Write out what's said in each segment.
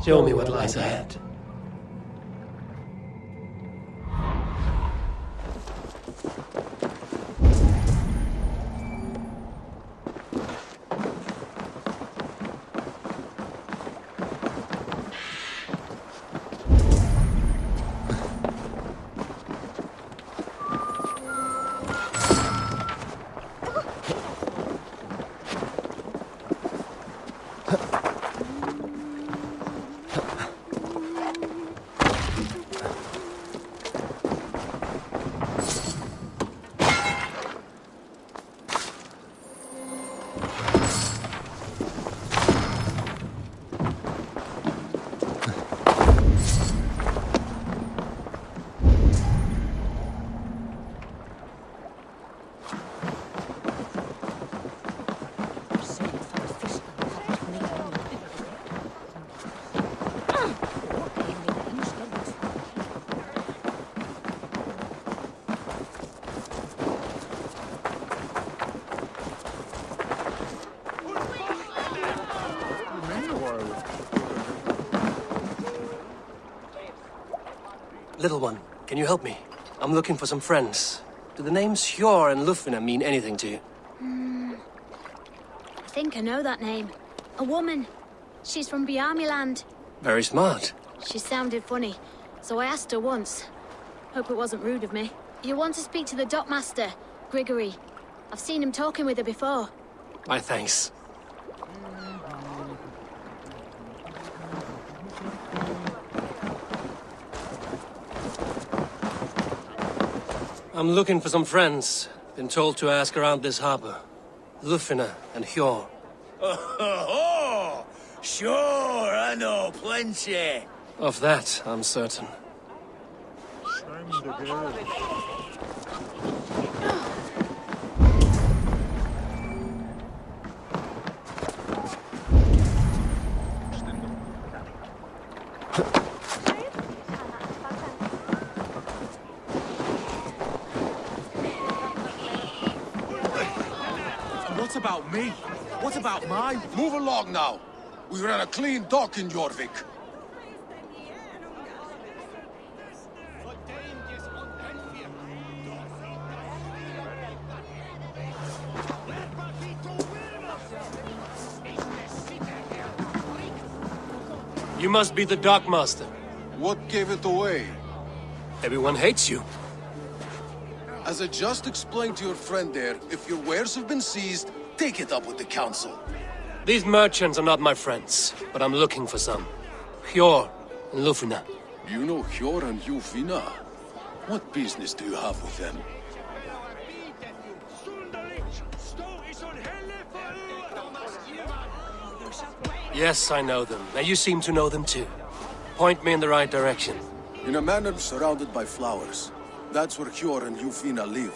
Show me what lies ahead. Little one, can you help me? I'm looking for some friends. Do the names Hjor and Lufvina mean anything to you? I think I know that name. A woman. She's from Bjarmiland. Very smart. She sounded funny, so I asked her once. Hope it wasn't rude of me. You want to speak to the dockmaster, Grigory. I've seen him talking with her before. My thanks. I'm looking for some friends. Been told to ask around this harbor. Lufvina and Hjor. Oh, sure, I know plenty. Of that, I'm certain. What about me? What about mine? Move along now. We ran a clean dock in Jorvik. You must be the dockmaster. What gave it away? Everyone hates you. As I just explained to your friend there, if your wares have been seized, take it up with the council. These merchants are not my friends, but I'm looking for some. Hjor and Lufvina. You know Hjor and Lufvina? What business do you have with them? Yes, I know them. Now you seem to know them too. Point me in the right direction. In a manor surrounded by flowers. That's where Hjor and Lufvina live.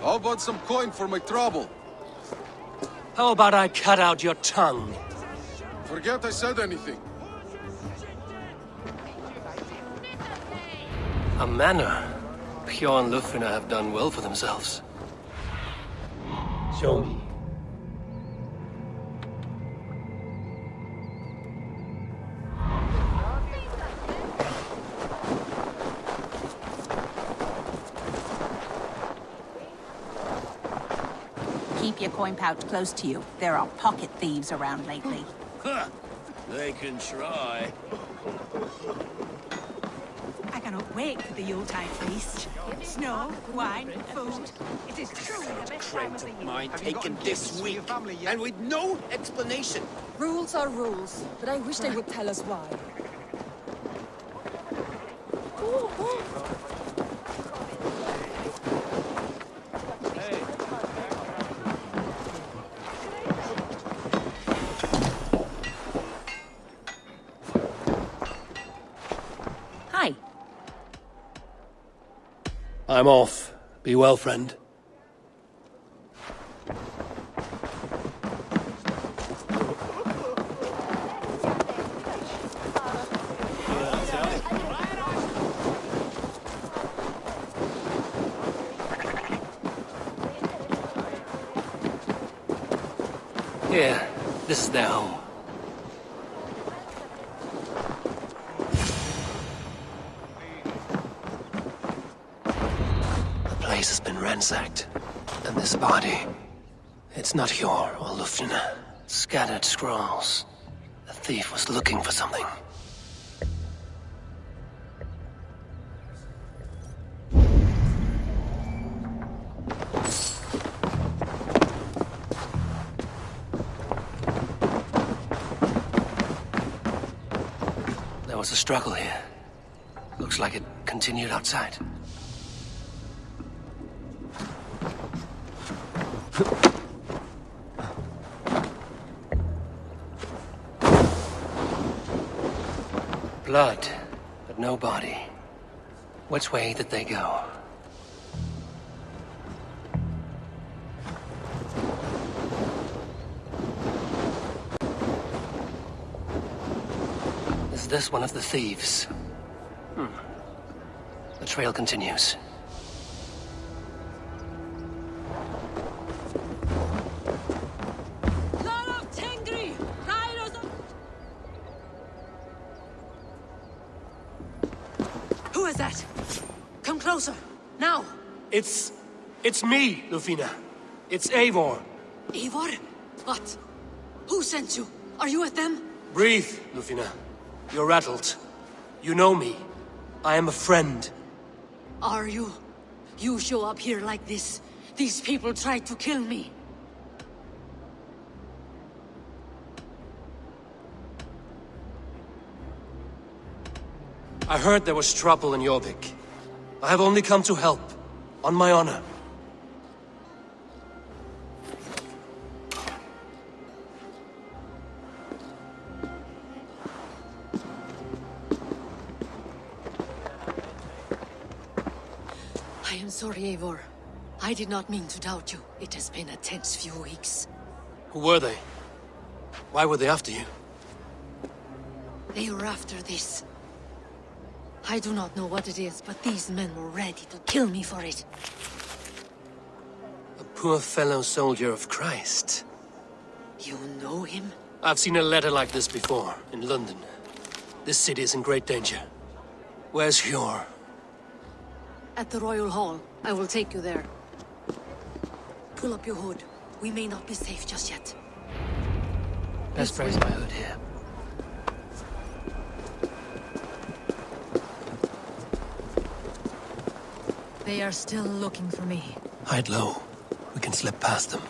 How about some coin for my trouble? How about I cut out your tongue? Forget I said anything. A manor. Hjor and Lufvina have done well for themselves. Show me. Keep your coin pouch close to you. There are pocket thieves around lately. Huh. They can try. I cannot wait for the Yuletide feast. Snow, wine, food. It is truly the best time of the year. Mine taken this week, and with no explanation. Rules are rules, but I wish they would tell us why. I'm off. Be well, friend. Here, this is their home. The place has been ransacked. And this body... It's not Hjor or Luftina. Scattered scrolls. The thief was looking for something. There was a struggle here. Looks like it continued outside. Blood, but no body. Which way did they go? Is this one of the thieves? The trail continues. Who is that? Come closer, now! It's me, Lufina. It's Eivor. Eivor? What? Who sent you? Are you with them? Breathe, Lufina. You're rattled. You know me. I am a friend. Are you? You show up here like this. These people tried to kill me. I heard there was trouble in Jorvik. I have only come to help. On my honor. I am sorry, Eivor. I did not mean to doubt you. It has been a tense few weeks. Who were they? Why were they after you? They were after this. I do not know what it is, but these men were ready to kill me for it. A poor fellow soldier of Christ. You know him? I've seen a letter like this before, in London. This city is in great danger. Where's Hjor? At the Royal Hall. I will take you there. Pull up your hood. We may not be safe just yet. Let's raise my hood here. They are still looking for me. Hide low. We can slip past them.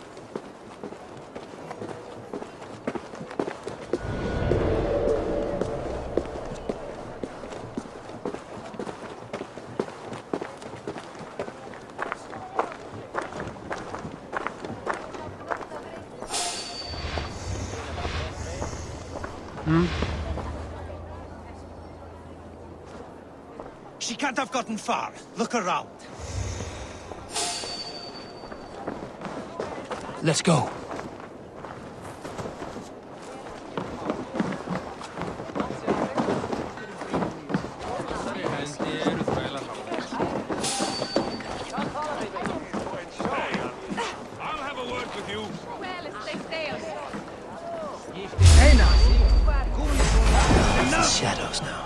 She can't have gotten far. Look around. Let's go. I'll have a word with you. It's the shadows now.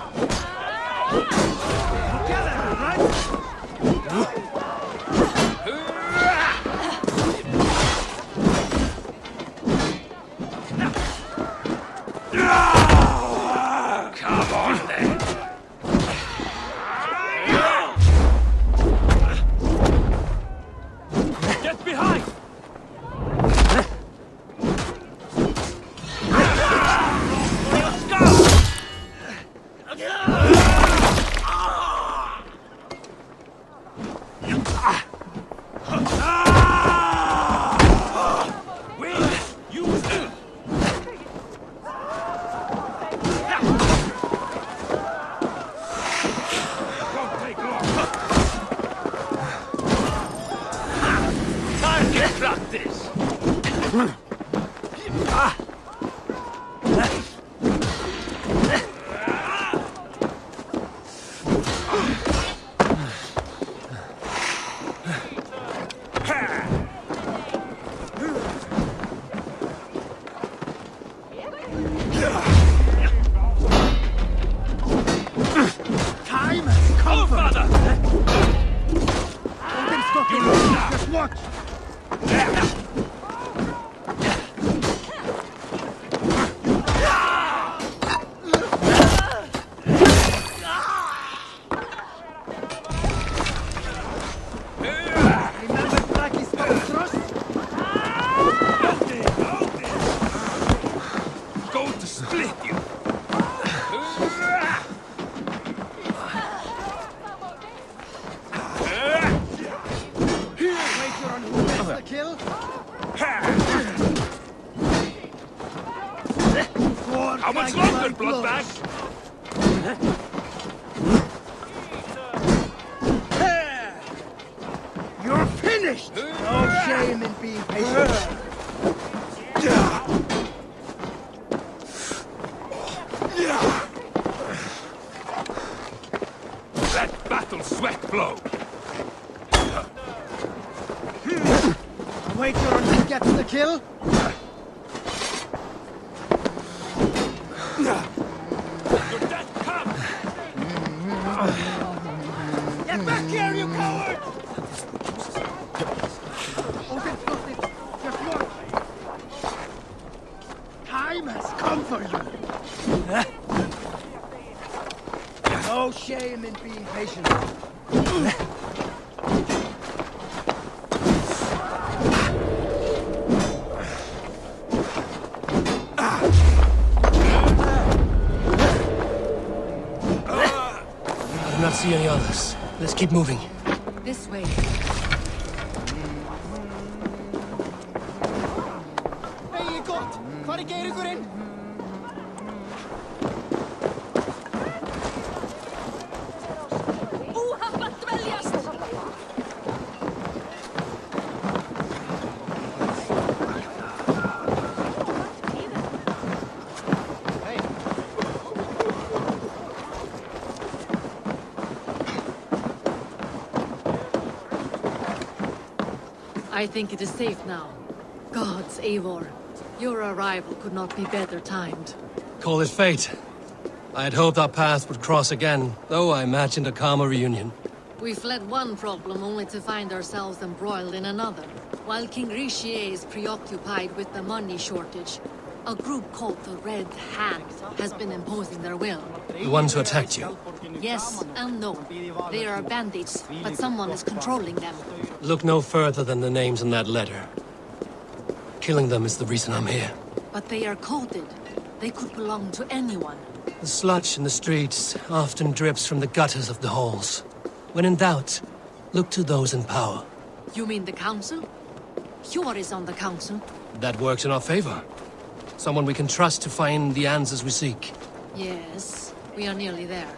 How much longer, bloodbag? You're finished! No shame in being patient. Let battle sweat flow. Wait till he gets the kill. Your death comes! Get back here, you coward! Odin's got it. Just watch. Time has come for you. No shame in being patient. I do not see any others. Let's keep moving. This way. Hey, gott! Hvar Geirugurinn? I think it is safe now. Gods, Eivor. Your arrival could not be better timed. Call it fate. I had hoped our paths would cross again, though I imagined a calmer reunion. We fled one problem only to find ourselves embroiled in another. While King Richier is preoccupied with the money shortage, a group called the Red Hand has been imposing their will. The ones who attacked you. Yes and no. They are bandits, but someone is controlling them. Look no further than the names in that letter. Killing them is the reason I'm here. But they are coded. They could belong to anyone. The sludge in the streets often drips from the gutters of the halls. When in doubt, look to those in power. You mean the council? Hjor is on the council. That works in our favor. Someone we can trust to find the answers we seek. Yes, we are nearly there.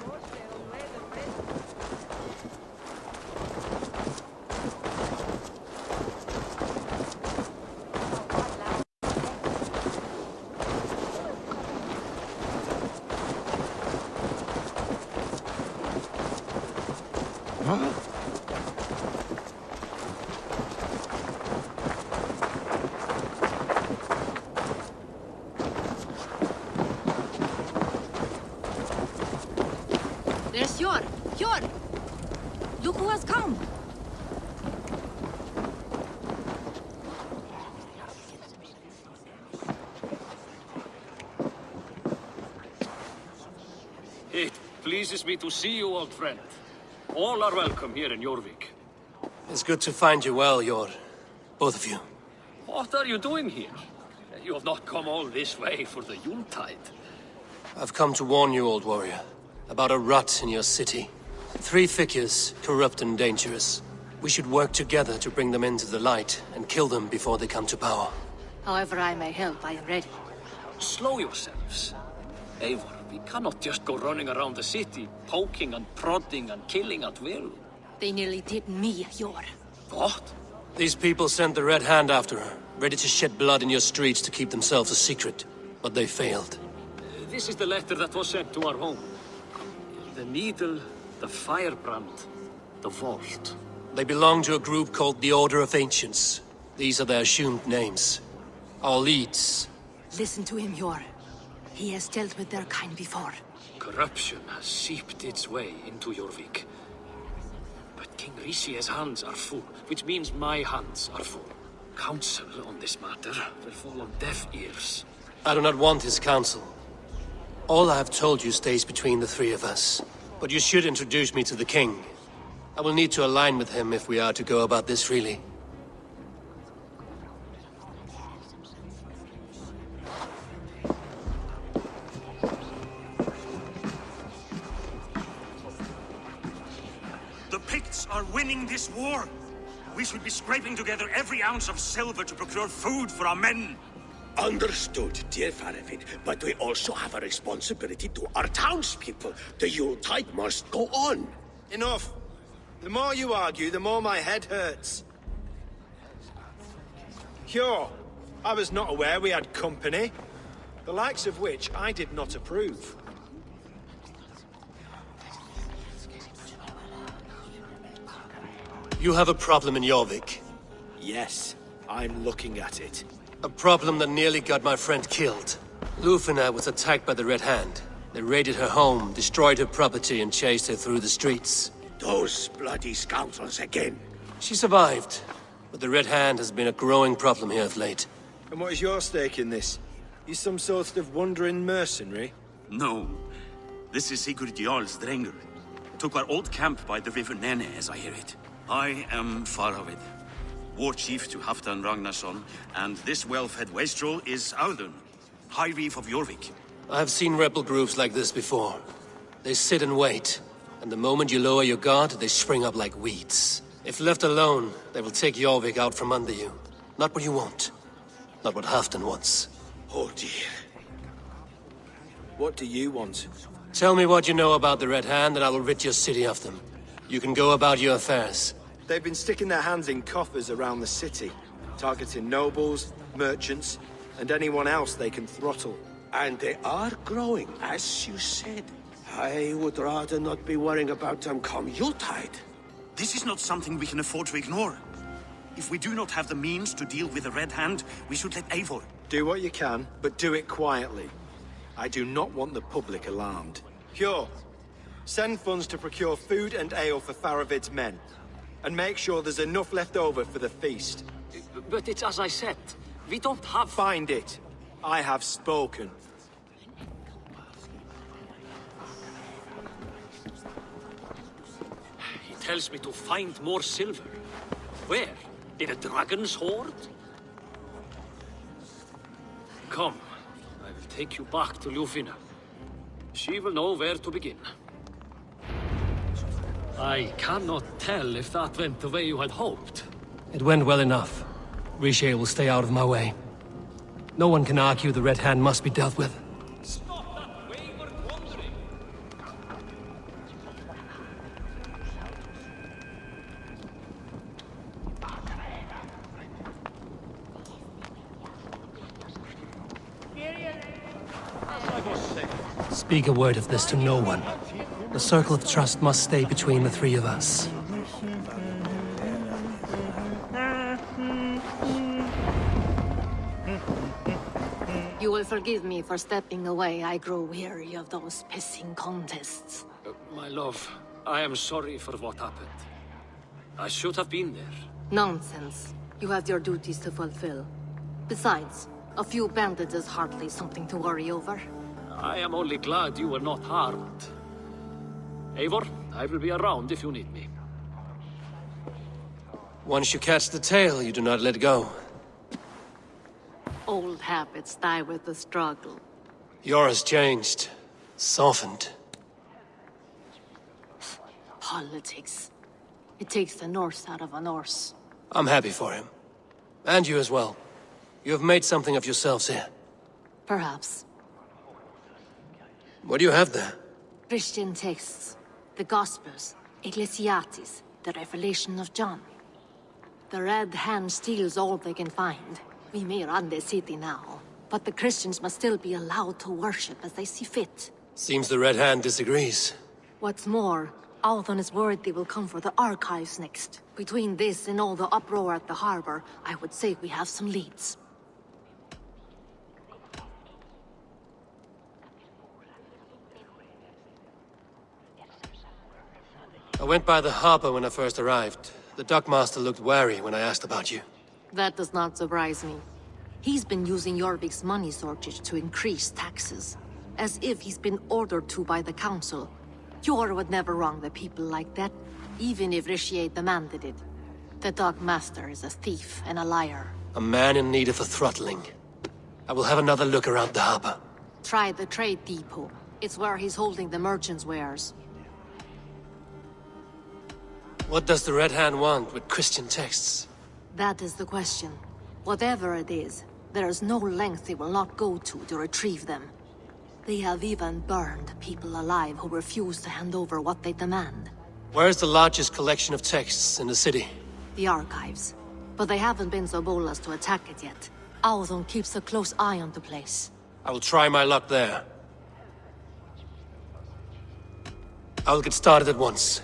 There's Hjor! Hjor! Look who has come! It pleases me to see you, old friend. All are welcome here in Jorvik. It's good to find you well, Yor. Both of you. What are you doing here? You have not come all this way for the Yuletide. I've come to warn you, old warrior, about a rut in your city. 3 figures, corrupt and dangerous. We should work together to bring them into the light and kill them before they come to power. However I may help, I am ready. Slow yourselves. Eivor, we cannot just go running around the city, poking and prodding and killing at will. They nearly did me, Hjor. What? These people sent the Red Hand after her, ready to shed blood in your streets to keep themselves a secret. But they failed. This is the letter that was sent to our home. The needle, the firebrand, the vault. They belong to a group called the Order of Ancients. These are their assumed names. Our leads. Listen to him, Yor. He has dealt with their kind before. Corruption has seeped its way into Jorvik. But King Rishie's hands are full, which means my hands are full. Counsel on this matter will fall on deaf ears. I do not want his counsel. All I have told you stays between the three of us. But you should introduce me to the king. I will need to align with him if we are to go about this freely. The Picts are winning this war. We should be scraping together every ounce of silver to procure food for our men. Understood, dear Faravid, but we also have a responsibility to our townspeople. The Yuletide must go on. Enough. The more you argue, the more my head hurts. Cure, I was not aware we had company, the likes of which I did not approve. You have a problem in Jorvik. Yes, I'm looking at it. A problem that nearly got my friend killed. Lufina was attacked by the Red Hand. They raided her home, destroyed her property, and chased her through the streets. Those bloody scoundrels again. She survived, but the Red Hand has been a growing problem here of late. And what is your stake in this? You some sort of wandering mercenary? No. This is Sigurd Jarl's Drenger. Took our old camp by the river Nene, as I hear it. I am Faravid, war chief to Halfdan Ragnarsson, and this well-fed wastrel is Audun, High Reef of Jorvik. I have seen rebel groups like this before. They sit and wait, and the moment you lower your guard, they spring up like weeds. If left alone, they will take Jorvik out from under you. Not what you want. Not what Halfdan wants. Oh dear. What do you want? Tell me what you know about the Red Hand, and I will rid your city of them. You can go about your affairs. They've been sticking their hands in coffers around the city, targeting nobles, merchants, and anyone else they can throttle. And they are growing, as you said. I would rather not be worrying about them come Yuletide. This is not something we can afford to ignore. If we do not have the means to deal with the Red Hand, we should let Eivor. Do what you can, but do it quietly. I do not want the public alarmed. Cure. Send funds to procure food and ale for Faravid's men. And make sure there's enough left over for the feast. But it's as I said, we don't have... Find it. I have spoken. He tells me to find more silver. Where? In a dragon's hoard? Come, I will take you back to Lufina. She will know where to begin. I cannot tell if that went the way you had hoped. It went well enough. Riche will stay out of my way. No one can argue the Red Hand must be dealt with. Stop that wayward wandering! Speak a word of this to no one. The circle of trust must stay between the three of us. You will forgive me for stepping away. I grow weary of those pissing contests. My love, I am sorry for what happened. I should have been there. Nonsense. You have your duties to fulfill. Besides, a few bandits is hardly something to worry over. I am only glad you were not harmed. Eivor, I will be around if you need me. Once you catch the tail, you do not let go. Old habits die with the struggle. Yours changed. Softened. Politics. It takes the Norse out of a Norse. I'm happy for him. And you as well. You have made something of yourselves here. Perhaps. What do you have there? Christian texts. The Gospels. Ecclesiastes. The Revelation of John. The Red Hand steals all they can find. We may run the city now, but the Christians must still be allowed to worship as they see fit. Seems the Red Hand disagrees. What's more, Althon is worried they will come for the archives next. Between this and all the uproar at the harbor, I would say we have some leads. I went by the harbor when I first arrived. The dockmaster looked wary when I asked about you. That does not surprise me. He's been using Jorvik's money shortage to increase taxes. As if he's been ordered to by the council. Jor would never wrong the people like that, even if Richier demanded it. The dockmaster is a thief and a liar. A man in need of a throttling. I will have another look around the harbor. Try the trade depot. It's where he's holding the merchants' wares. What does the Red Hand want with Christian texts? That is the question. Whatever it is, there is no length they will not go to retrieve them. They have even burned people alive who refuse to hand over what they demand. Where is the largest collection of texts in the city? The archives. But they haven't been so bold as to attack it yet. Althon keeps a close eye on the place. I will try my luck there. I will get started at once.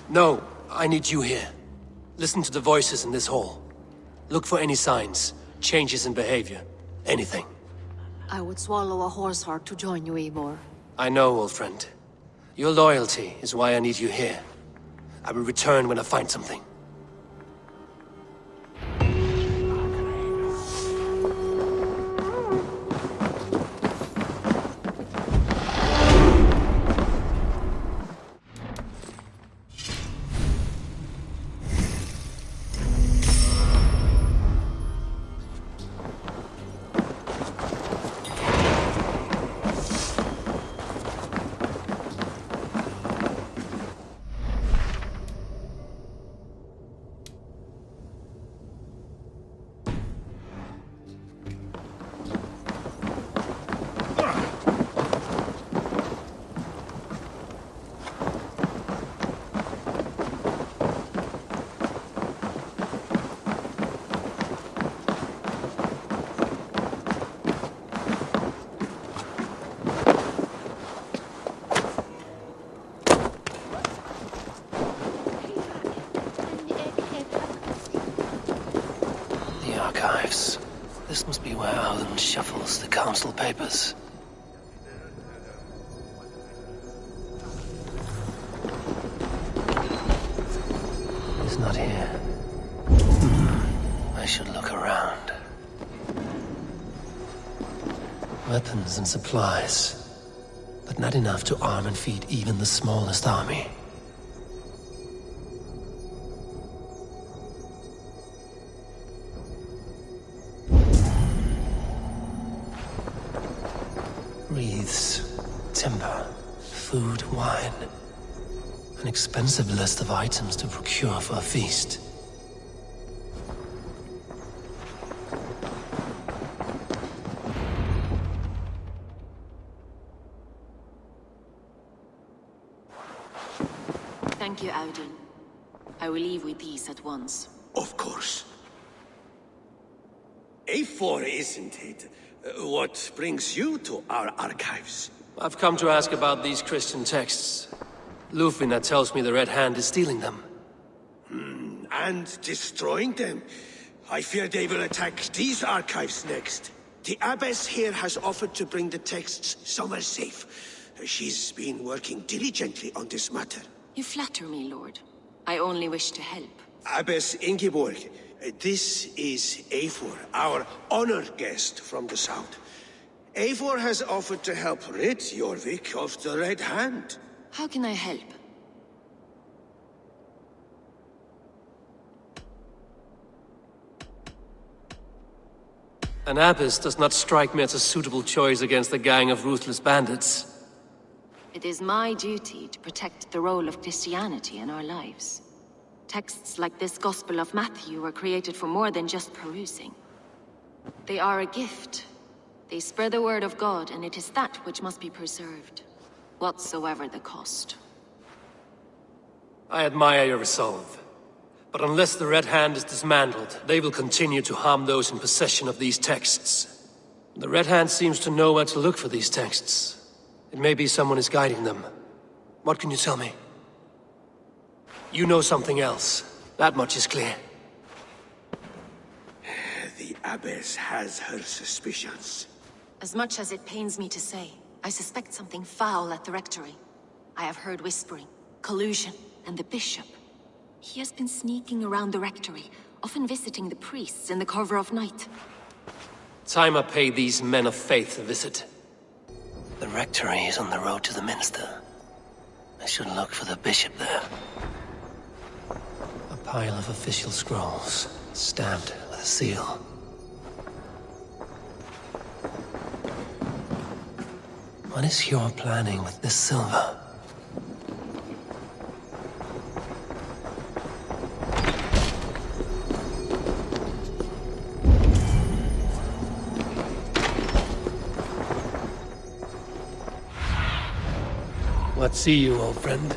No, I need you here. Listen to the voices in this hall. Look for any signs, changes in behavior, anything. I would swallow a horse heart to join you, Eivor. I know, old friend. Your loyalty is why I need you here. I will return when I find something. Archives. This must be where Alan shuffles the council papers. He's not here. I should look around. Weapons and supplies, but not enough to arm and feed even the smallest army. Wreaths, timber, food, wine. An expensive list of items to procure for a feast. Thank you, Audun. I will leave with these at once. Of course. A4, isn't it? What brings you to our archives? I've come to ask about these Christian texts. Lufina tells me the Red Hand is stealing them. And destroying them. I fear they will attack these archives next. The Abbess here has offered to bring the texts somewhere safe. She's been working diligently on this matter. You flatter me, Lord. I only wish to help. Abbess Ingeborg, this is Eivor, our honored guest from the south. Eivor has offered to help rid Jorvik of the Red Hand. How can I help? An abbess does not strike me as a suitable choice against a gang of ruthless bandits. It is my duty to protect the role of Christianity in our lives. Texts like this Gospel of Matthew were created for more than just perusing. They are a gift. They spread the word of God, and it is that which must be preserved, whatsoever the cost. I admire your resolve. But unless the Red Hand is dismantled, they will continue to harm those in possession of these texts. The Red Hand seems to know where to look for these texts. It may be someone is guiding them. What can you tell me? You know something else. That much is clear. The Abbess has her suspicions. As much as it pains me to say, I suspect something foul at the Rectory. I have heard whispering, collusion, and the Bishop. He has been sneaking around the Rectory, often visiting the priests in the cover of night. Time I pay these men of faith a visit. The Rectory is on the road to the Minster. I should look for the Bishop there. A pile of official scrolls, stamped with a seal. What is your planning with this silver? What see you, old friend?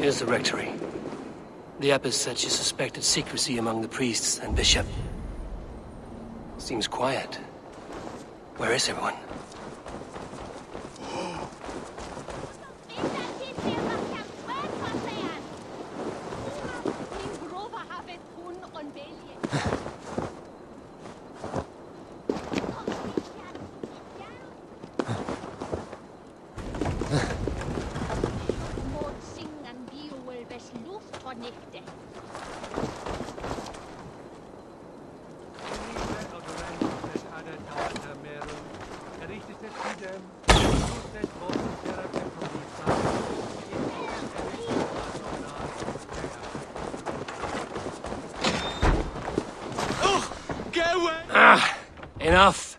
Here's the Rectory. The Abbess said she suspected secrecy among the priests and Bishop. Seems quiet. Where is everyone? Get away! Enough!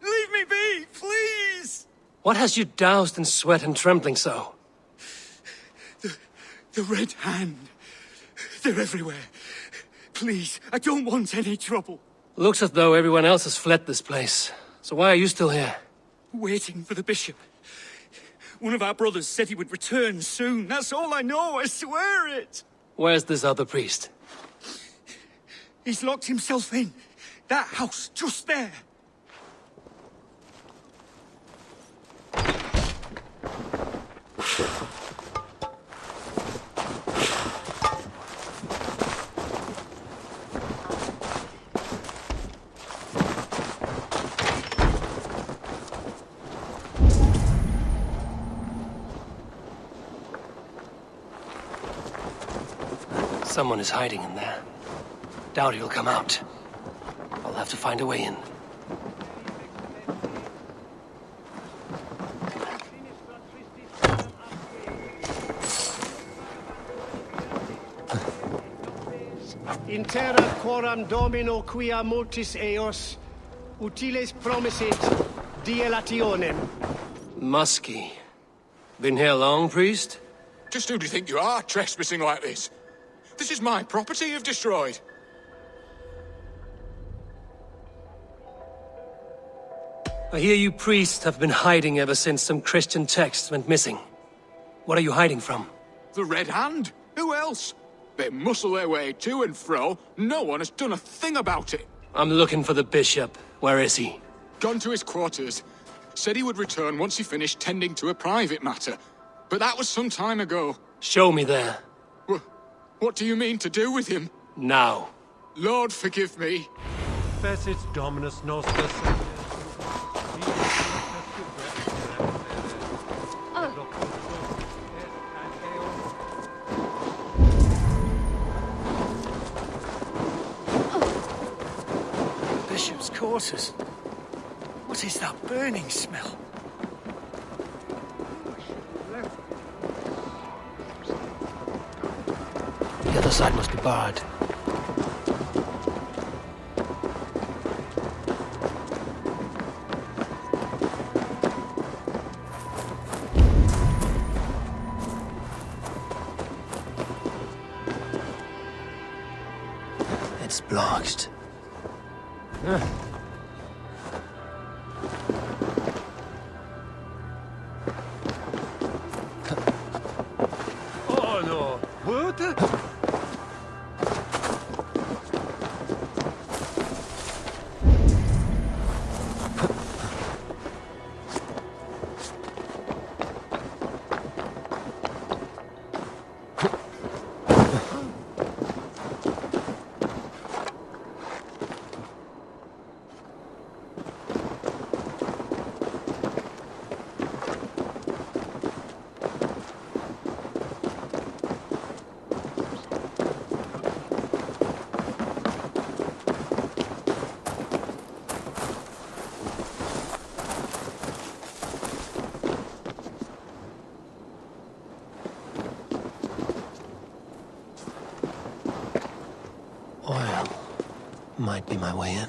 Leave me be, please! What has you doused in sweat and trembling so? The Red Hand. They're everywhere. Please, I don't want any trouble. Looks as though everyone else has fled this place. So why are you still here? Waiting for the bishop. One of our brothers said he would return soon. That's all I know, I swear it. Where's this other priest? He's locked himself in. That house, just there. Someone is hiding in there. Doubt he'll come out. I'll have to find a way in. In terra quoram domino quia multis eos, utiles promisit dielationem. Muskie. Been here long, priest? Just who do you think you are, trespassing like this? This is my property you've destroyed. I hear you priests have been hiding ever since some Christian texts went missing. What are you hiding from? The Red Hand? Who else? They muscle their way to and fro. No one has done a thing about it. I'm looking for the bishop. Where is he? Gone to his quarters. Said he would return once he finished tending to a private matter. But that was some time ago. Show me there. What do you mean to do with him? Now. Lord, forgive me. Fecit Dominus Nostus. Bishop's quarters. What is that burning smell? The other side must be barred. It's blocked. Oh no! What? Oil might be my way in.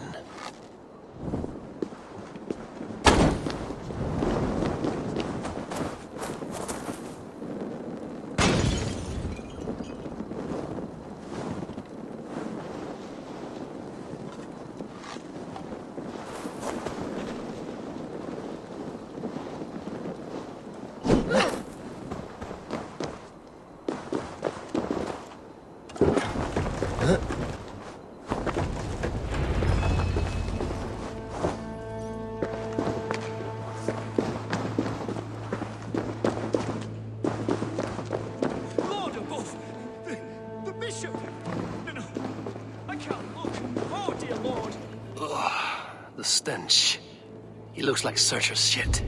Lord above! The bishop! No, I can't look. Oh, dear Lord! Ugh, the stench. He looks like Searcher's shit.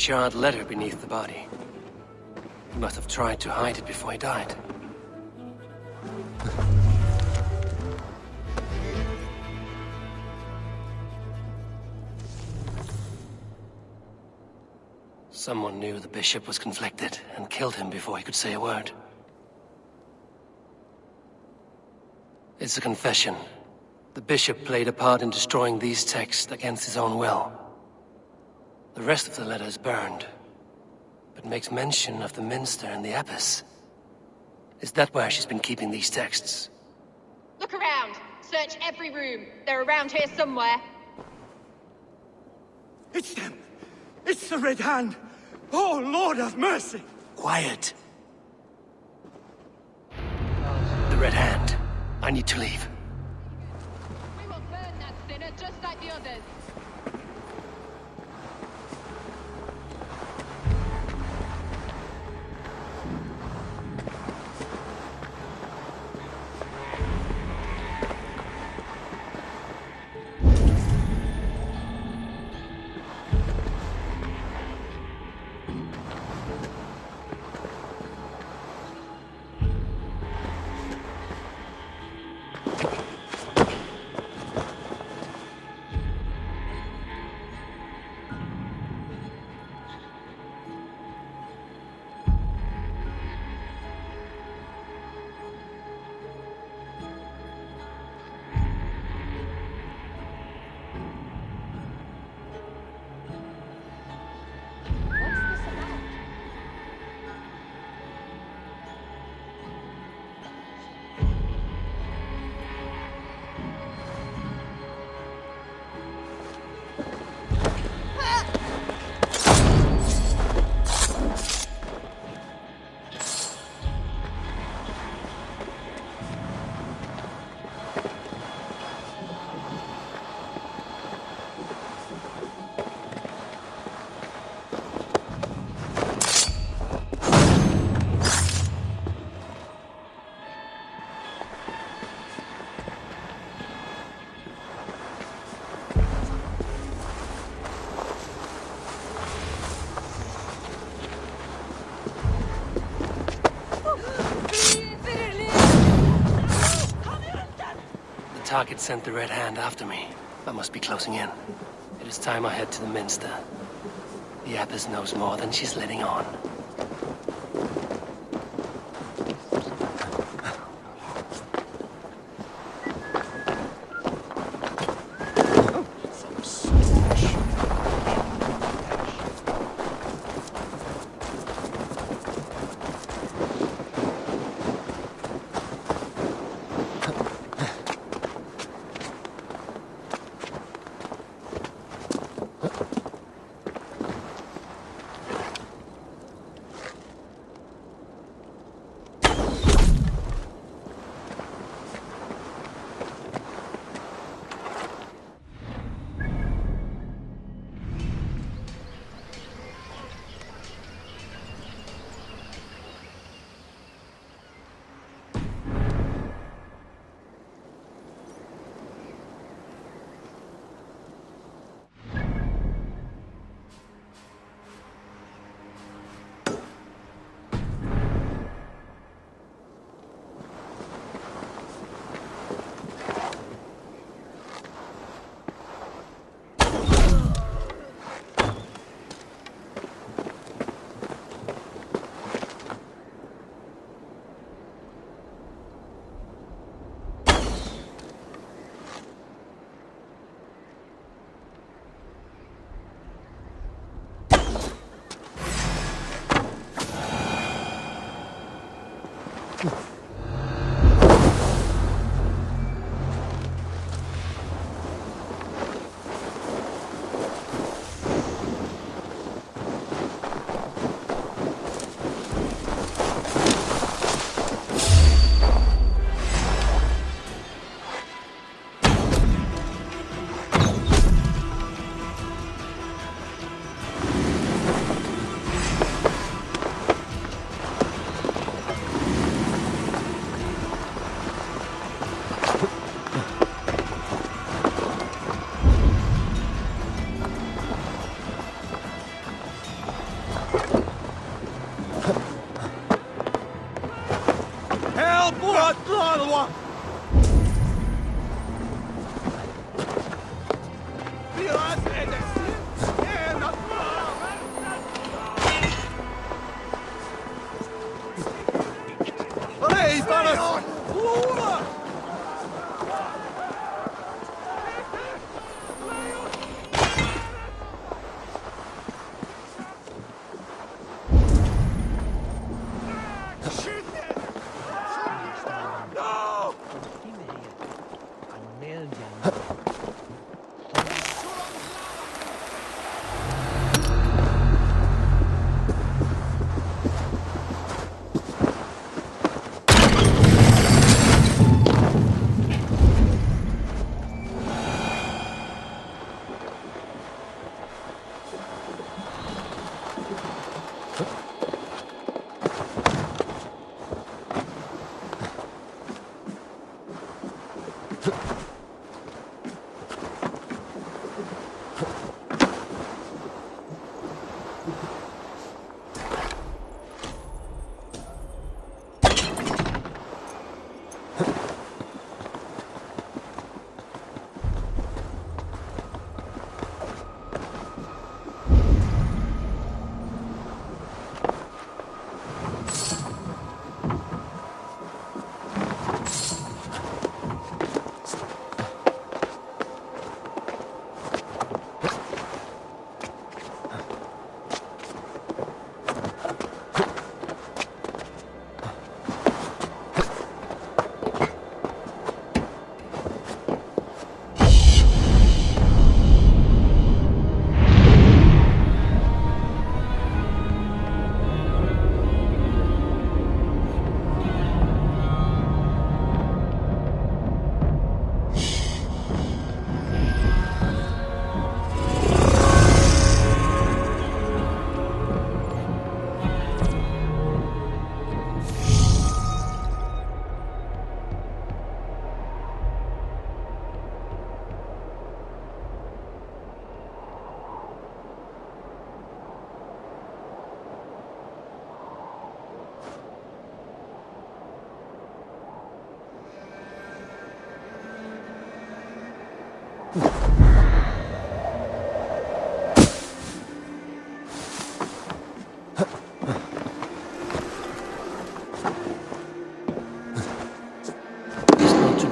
charred letter beneath the body. He must have tried to hide it before he died. Someone knew the bishop was conflicted and killed him before he could say a word. It's a confession. The bishop played a part in destroying these texts against his own will. The rest of the letter is burned, but makes mention of the minster and the abbess. Is that where she's been keeping these texts? Look around. Search every room. They're around here somewhere. It's them! It's the Red Hand! Oh, Lord have mercy! Quiet. The Red Hand. I need to leave. We will burn that sinner just like the others. The target sent the Red Hand after me. I must be closing in. It is time I head to the Minster. The abbess knows more than she's letting on.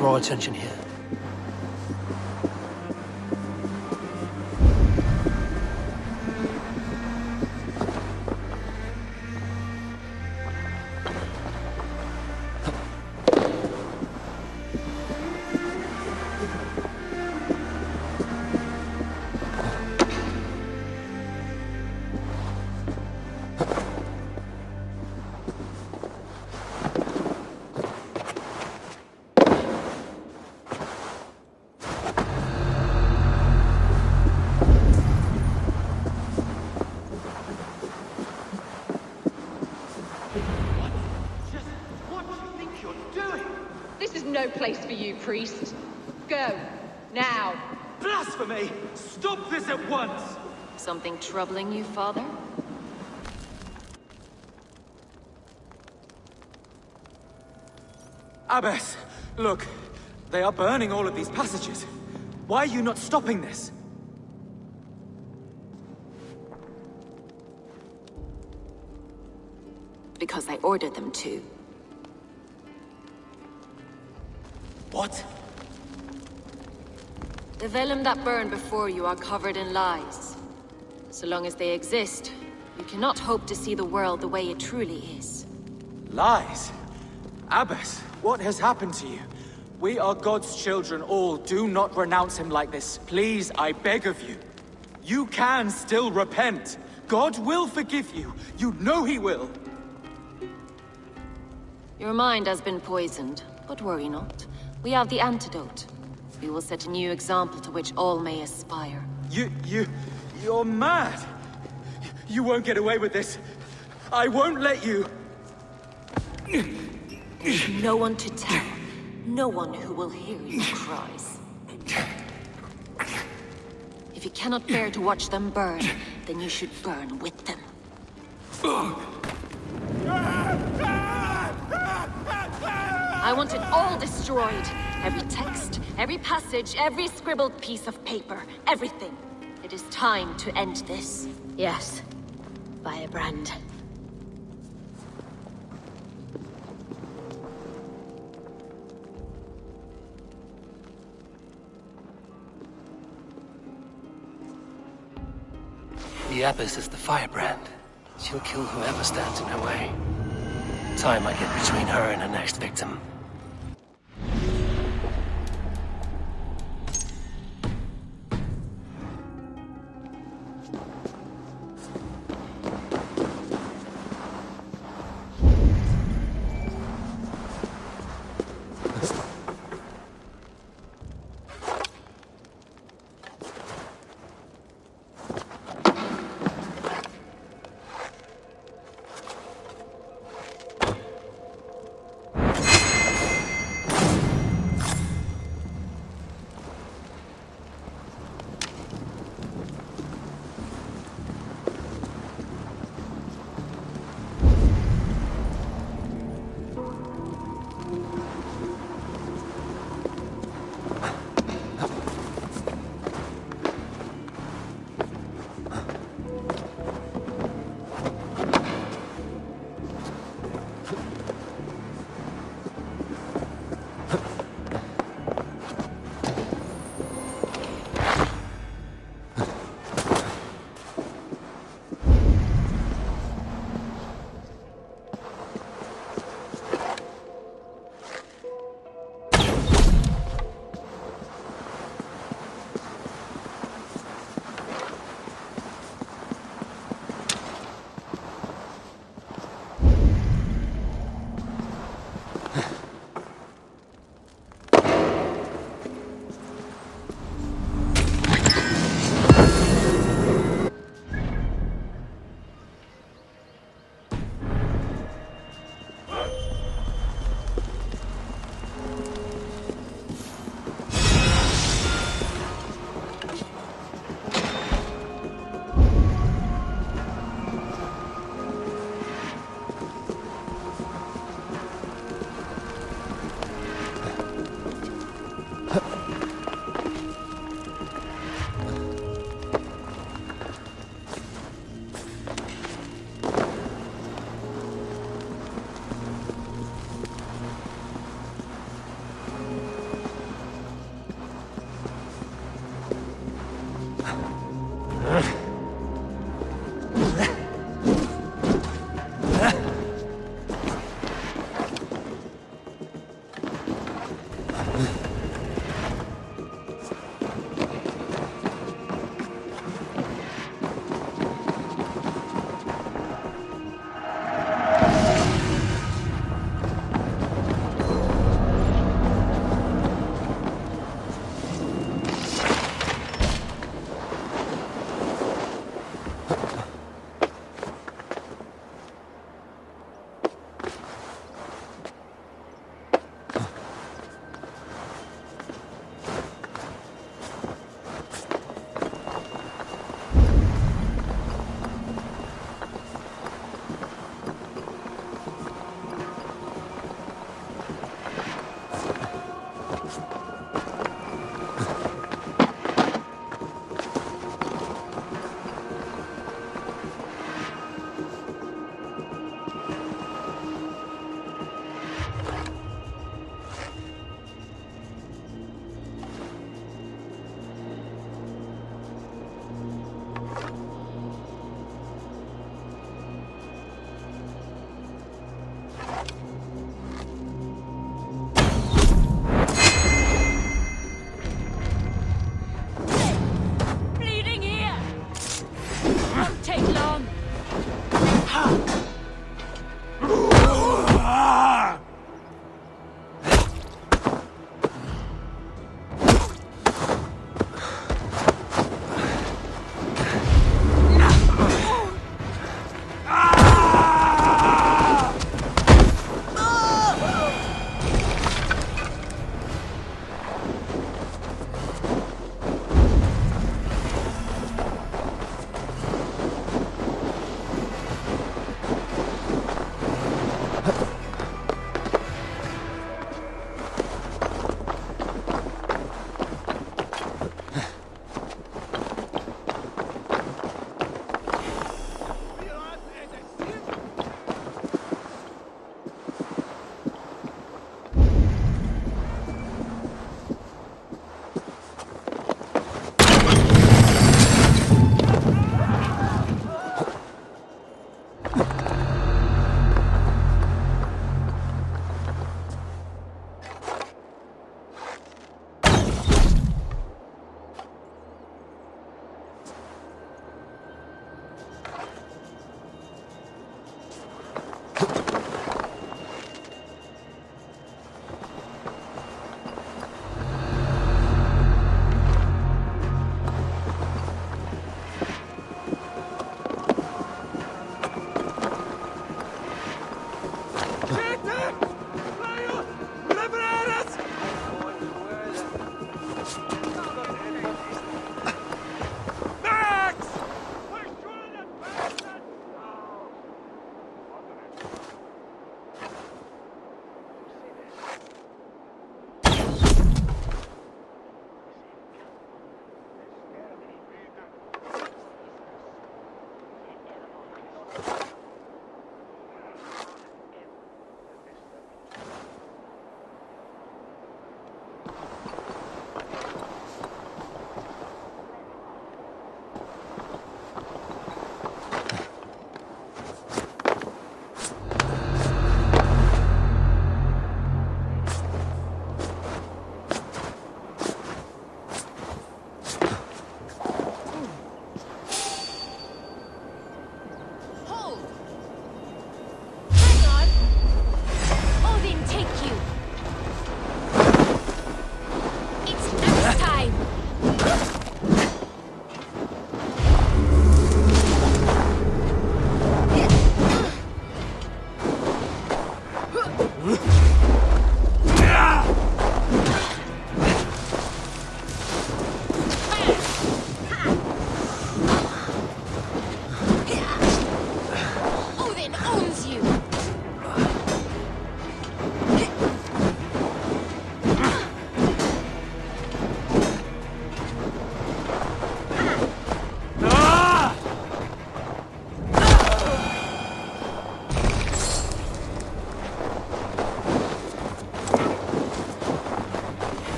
Draw attention here. No place for you, priest. Go. Now. Blasphemy! Stop this at once! Something troubling you, father? Abbess, look. They are burning all of these passages. Why are you not stopping this? Because I ordered them to. What? The vellum that burned before you are covered in lies. So long as they exist, you cannot hope to see the world the way it truly is. Lies? Abbess, what has happened to you? We are God's children all. Do not renounce him like this. Please, I beg of you. You can still repent. God will forgive you. You know he will. Your mind has been poisoned, but worry not. We have the antidote. We will set a new example to which all may aspire. You're mad! You won't get away with this. I won't let you! There's no one to tell. No one who will hear your cries. If you cannot bear to watch them burn, then you should burn with them. I want it all destroyed. Every text, every passage, every scribbled piece of paper. Everything. It is time to end this. Yes. Firebrand. The Abbess is the firebrand. She'll kill whoever stands in her way. Time I get between her and her next victim.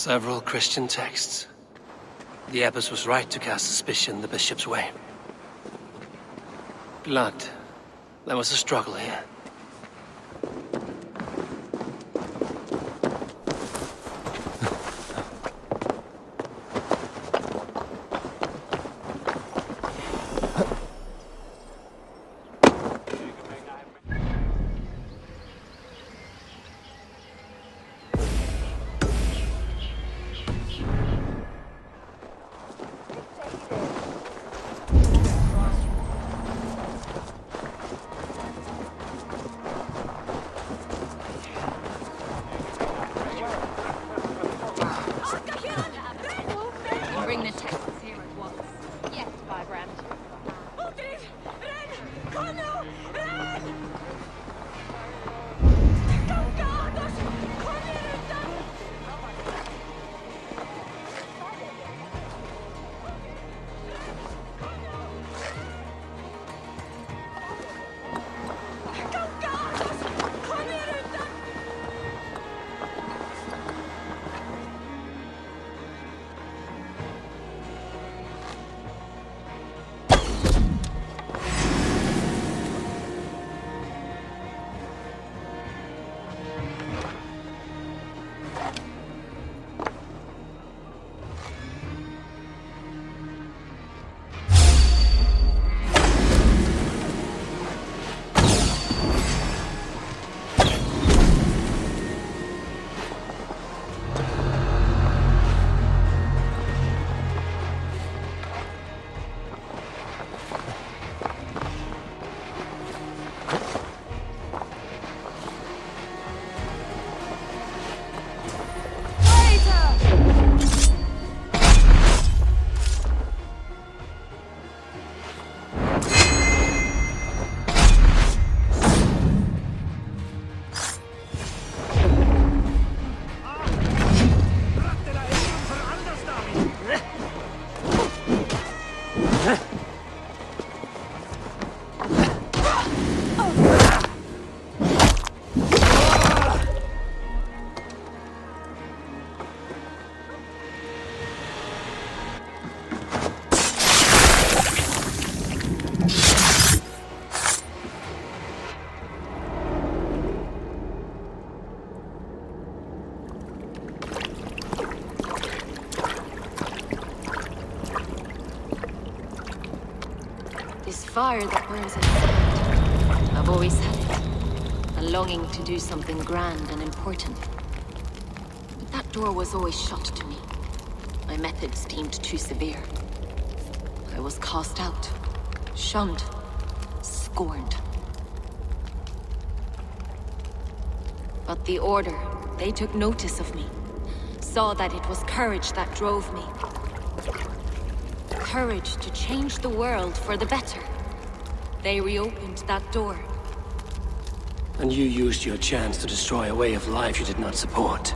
Several Christian texts. The abbess was right to cast suspicion the bishop's way. Blood. There was a struggle here. Bring the texts here at once. Yes, Vibrant. This fire that burns inside. I've always had it. A longing to do something grand and important. But that door was always shut to me. My methods deemed too severe. I was cast out, shunned, scorned. But the Order, they took notice of me. Saw that it was courage that drove me. Courage to change the world for the better. They reopened that door. And you used your chance to destroy a way of life you did not support.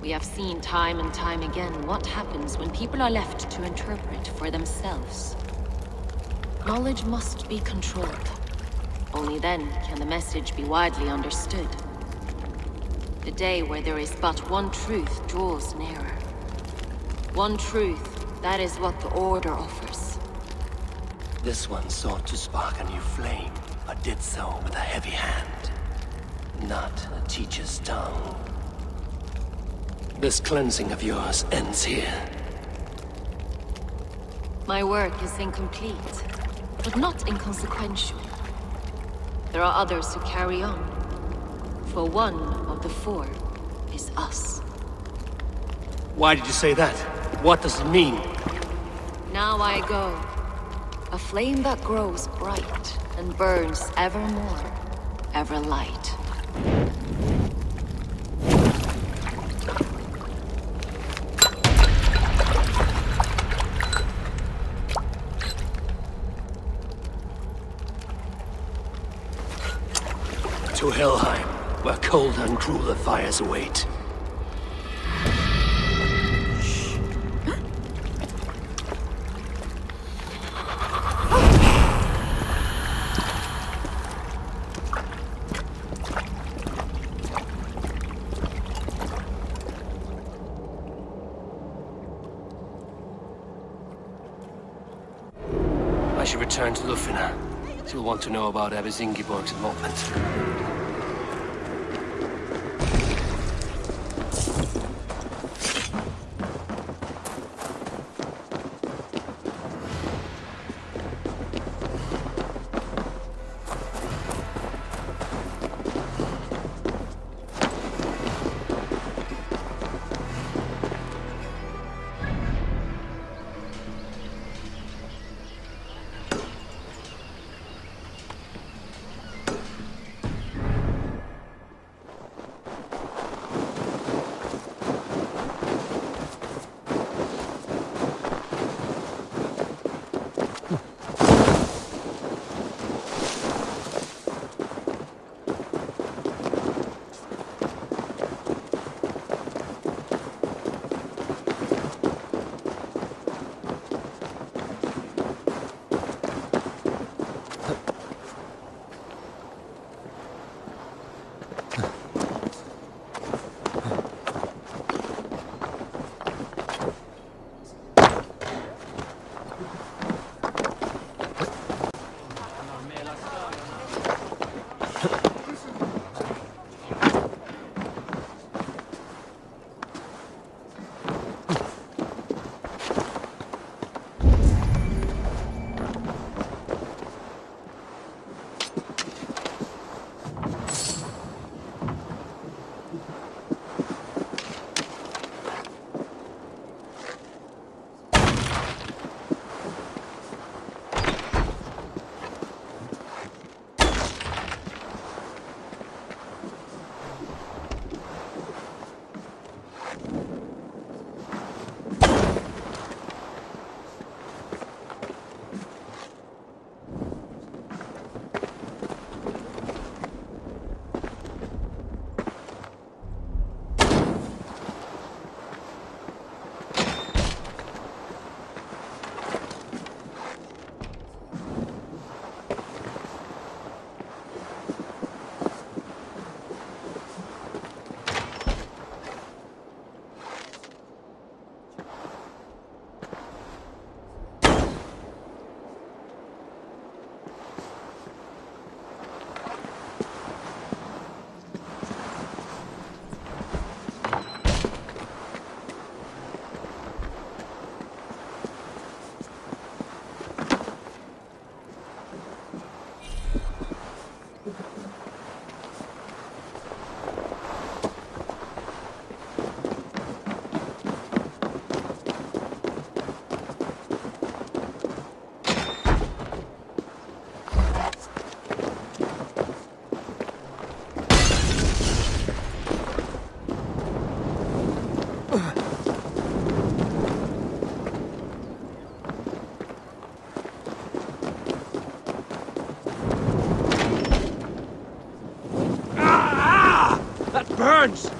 We have seen time and time again what happens when people are left to interpret for themselves. Knowledge must be controlled. Only then can the message be widely understood. The day where there is but one truth draws nearer. One truth, that is what the Order offers. This one sought to spark a new flame, but did so with a heavy hand. Not a teacher's tongue. This cleansing of yours ends here. My work is incomplete, but not inconsequential. There are others who carry on. For one of the four is us. Why did you say that? What does it mean? Now I go. A flame that grows bright and burns ever more, ever light. To Helheim, where cold and crueler fires await. return to Lufina. She'll want to know about Abbess Ingeborg's involvement. Burns!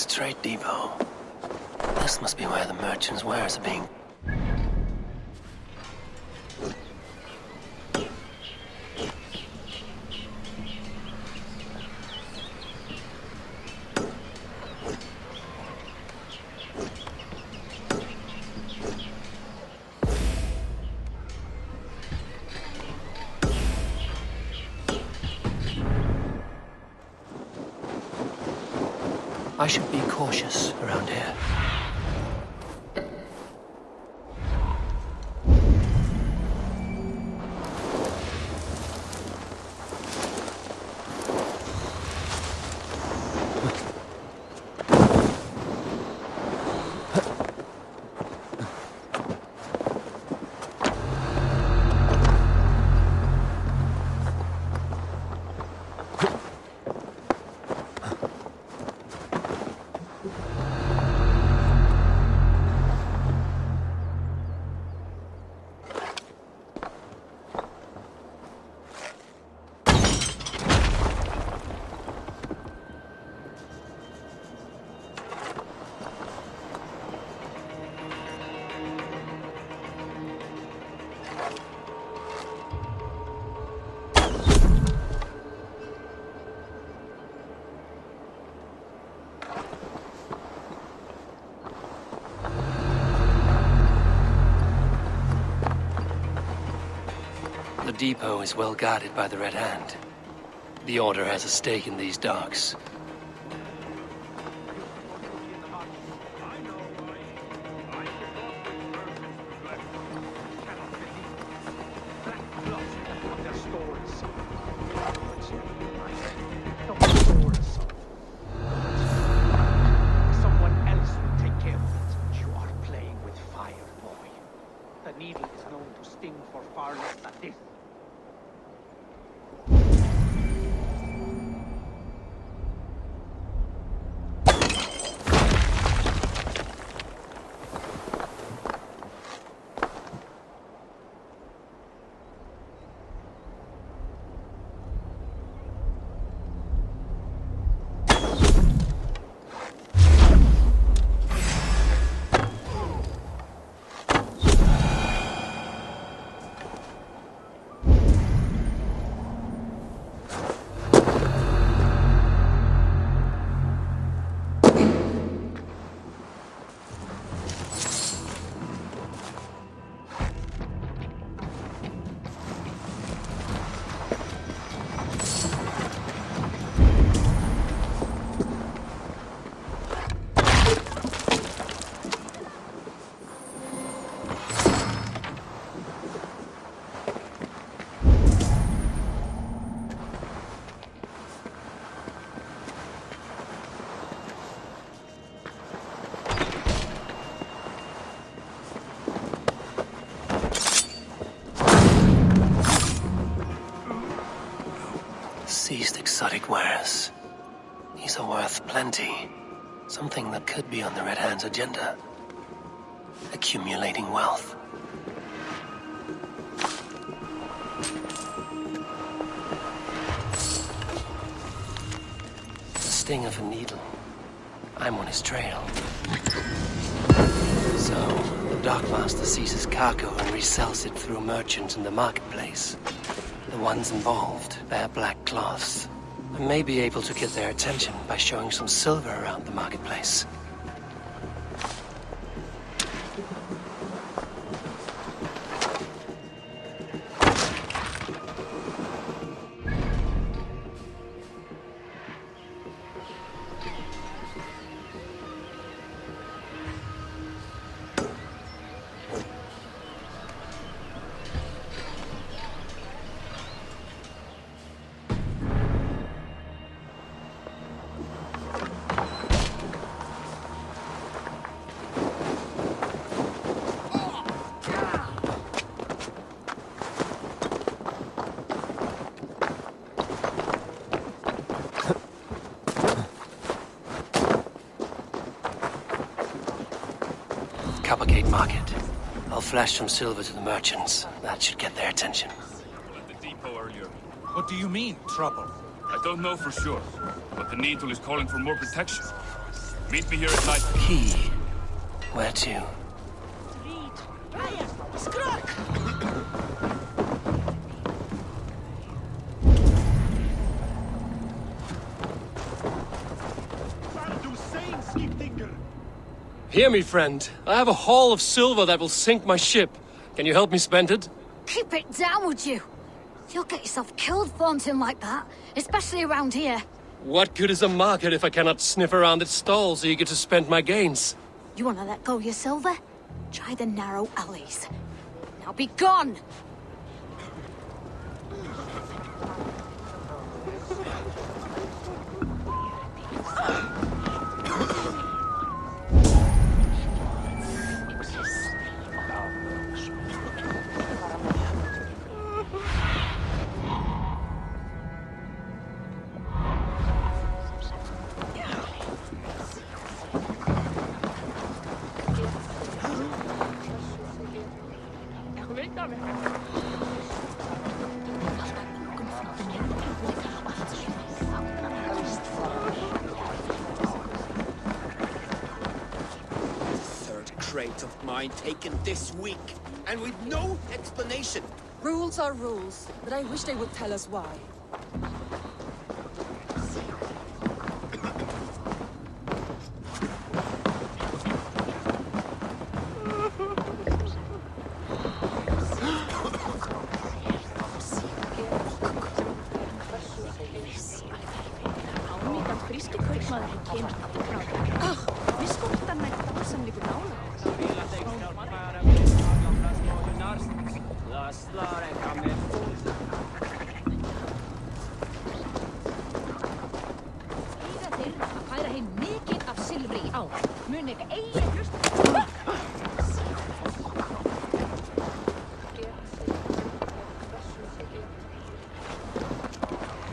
Trade depot. This must be where the merchants' wares are being... I should be cautious around here. The depot is well guarded by the Red Hand. The Order has a stake in these docks. Someone else will take care of it. You are playing with fire, boy. The needle is known to sting for far less than this. Seized exotic wares. These are worth plenty. Something that could be on the Red Hand's agenda. Accumulating wealth. The sting of a needle. I'm on his trail. So, the dockmaster seizes cargo and resells it through merchants in the marketplace. The ones involved wear black cloths. I may be able to get their attention by showing some silver around the marketplace. Coppergate Market. I'll flash some silver to the merchants. That should get their attention. At the depot earlier. What do you mean, trouble? I don't know for sure, but the Needle is calling for more protection. Meet me here at night. Key. Where to? Hear me, friend. I have a haul of silver that will sink my ship. Can you help me spend it? Keep it down, would you? You'll get yourself killed flaunting like that, especially around here. What good is a market if I cannot sniff around its stalls eager to spend my gains? You wanna let go of your silver? Try the narrow alleys. Now be gone! Third crate of mine taken this week, and with no explanation. Rules are rules, but I wish they would tell us why.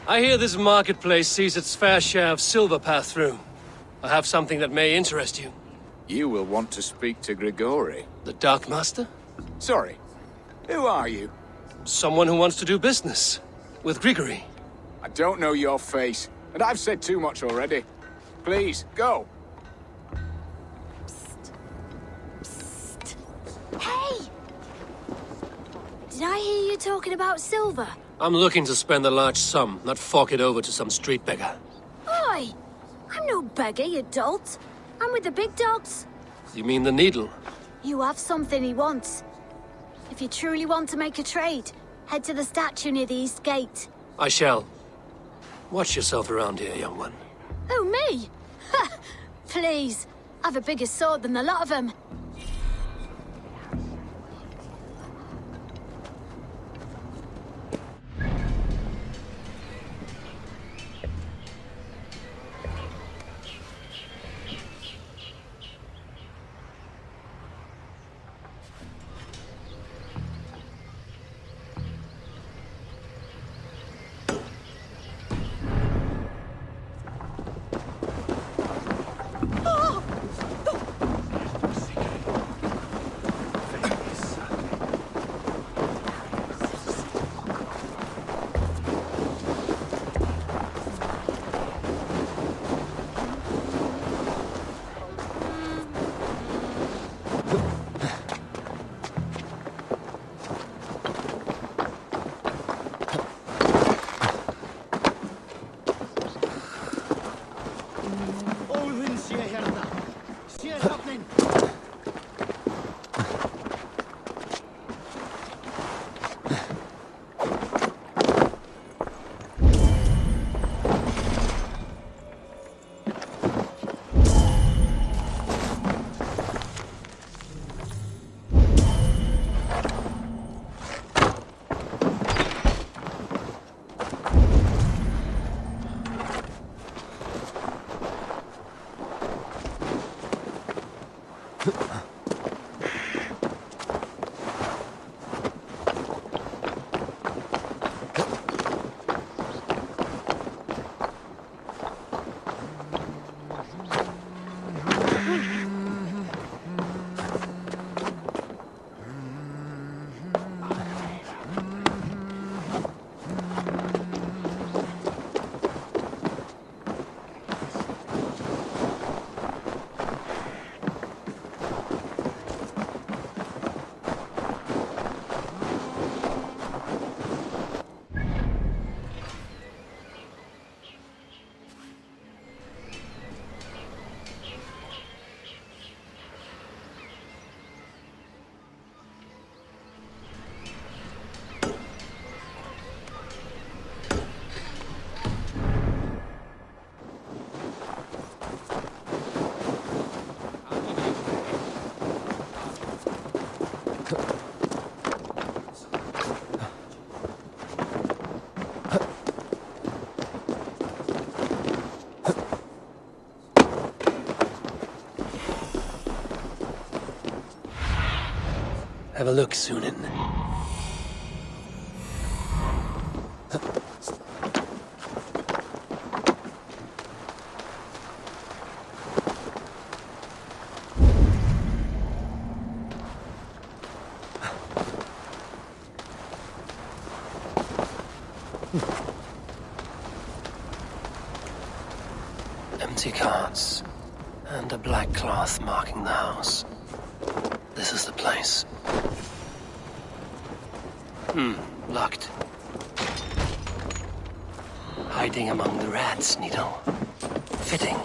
I hear this marketplace sees its fair share of silver pass through. I have something that may interest you. You will want to speak to Grigori. The Dark Master? Sorry. Who are you? Someone who wants to do business. With Grigori. I don't know your face, and I've said too much already. Please, go. Hey! Did I hear you talking about silver? I'm looking to spend a large sum, not fork it over to some street beggar. Oi! I'm no beggar, you dolt. I'm with the big dogs. You mean the needle? You have something he wants. If you truly want to make a trade, head to the statue near the east gate. I shall. Watch yourself around here, young one. Oh, me? Ha! Please, I've a bigger sword than the lot of them. Have a look, Sunin. Empty carts, and a black cloth marking the house. This is the place. Locked. Hiding among the rats, Needle. Fitting.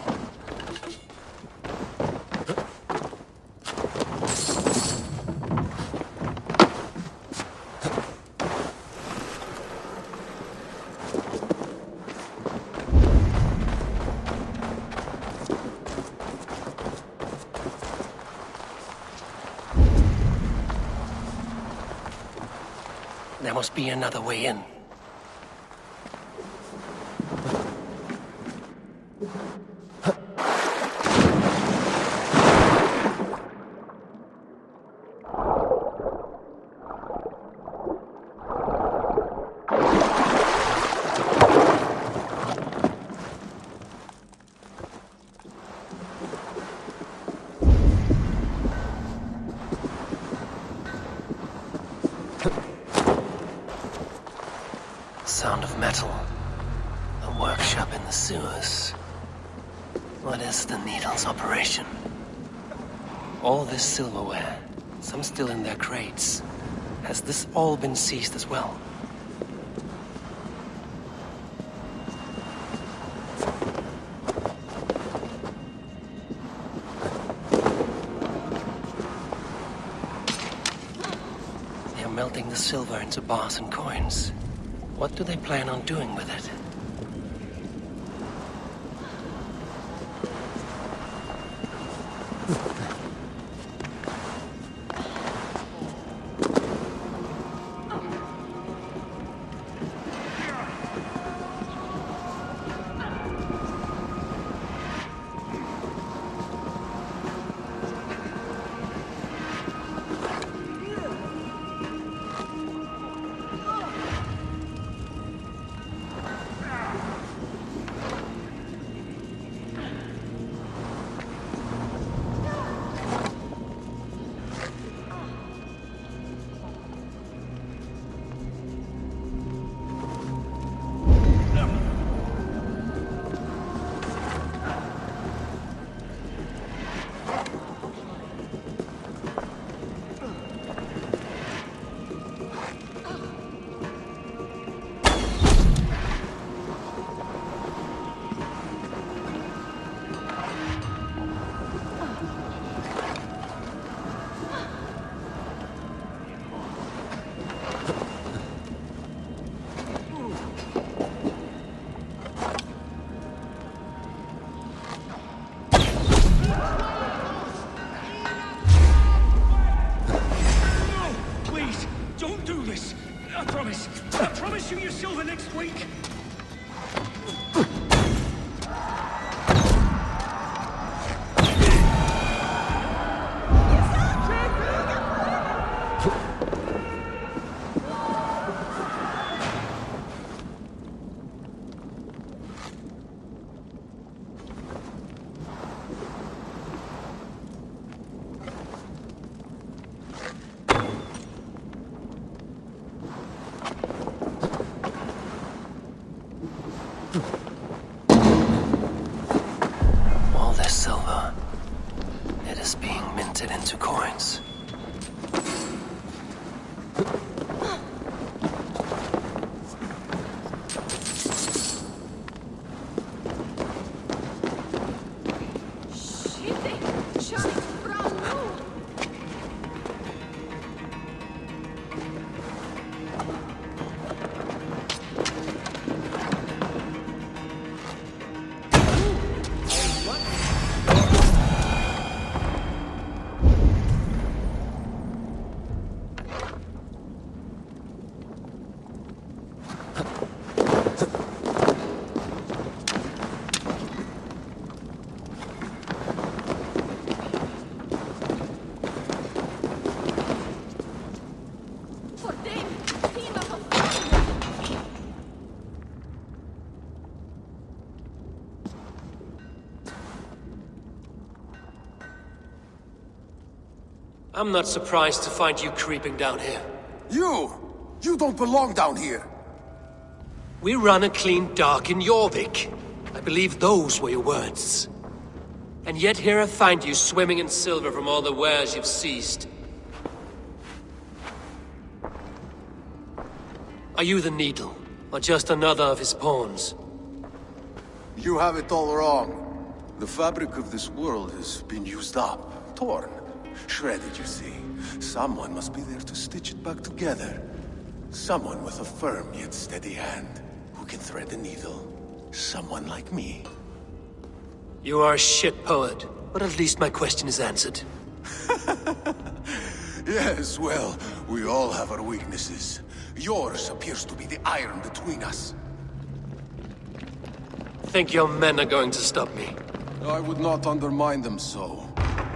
There must be another way in. Sound of metal. A workshop in the sewers. What is the Needle's operation? All this silverware, some still in their crates. Has this all been seized as well? They are melting the silver into bars and coins. What do they plan on doing with it? I promise you your silver next week. All this silver, it is being minted into coins. I'm not surprised to find you creeping down here. You don't belong down here. We run a clean dock in Jorvik. I believe those were your words. And yet here I find you swimming in silver from all the wares you've seized. Are you the Needle, or just another of his pawns? You have it all wrong. The fabric of this world has been used up, torn, shredded, you see. Someone must be there to stitch it back together. Someone with a firm yet steady hand, who can thread the needle. Someone like me. You are a shit poet, but at least my question is answered. Yes, well, we all have our weaknesses. Yours appears to be the iron between us. Think your men are going to stop me? I would not undermine them so.